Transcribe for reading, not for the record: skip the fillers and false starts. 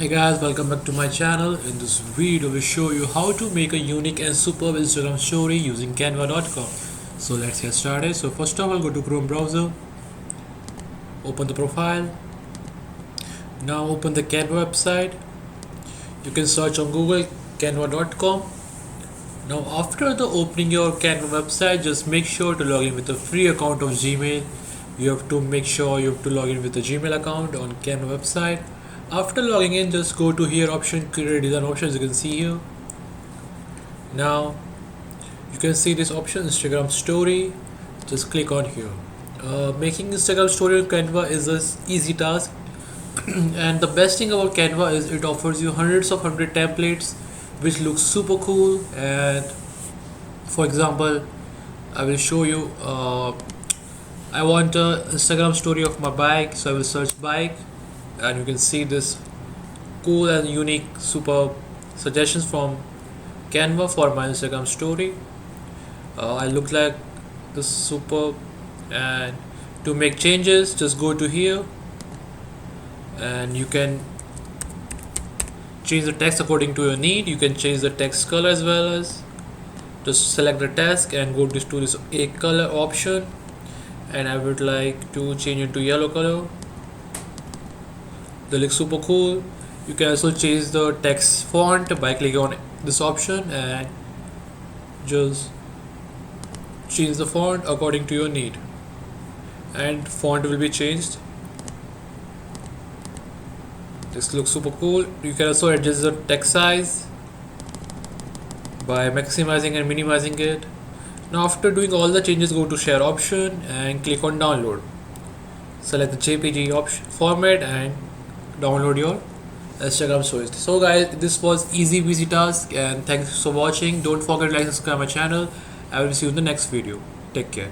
Hey guys, welcome back to my channel. In this video, we show you how to make a unique and superb Instagram story using Canva.com. So let's get started. So first of all, go to Chrome browser, open the profile. Now open the Canva website. You can search on Google Canva.com. Now after the opening your Canva website, just make sure to log in with a free account of Gmail. You have to make sure you have to log in with a Gmail account on Canva website. After logging in, just go to here option, create design options. You can see here. Now you can see this option, Instagram story. Just click on here. Making Instagram story on Canva is an easy task. And the best thing about Canva is it offers you hundred templates which looks super cool. And for example, I will show you I want a Instagram story of my bike, so I will search bike, and you can see this cool and unique super suggestions from Canva for my Instagram story. I look like this super, and to make changes just go to here and you can change the text according to your need. You can change the text color as well. As just select the text and go to this a color option, and I would like to change it to yellow color. They look super cool. You can also change the text font by clicking on this option and just change the font according to your need, and font will be changed. This looks super cool. You can also adjust the text size by maximizing and minimizing it. Now after doing all the changes, go to share option and click on download. Select the JPG option format and download your Instagram stories. So guys, this was easy peasy task, and thanks for watching. Don't forget to like and subscribe my channel. I will see you in the next video. Take care.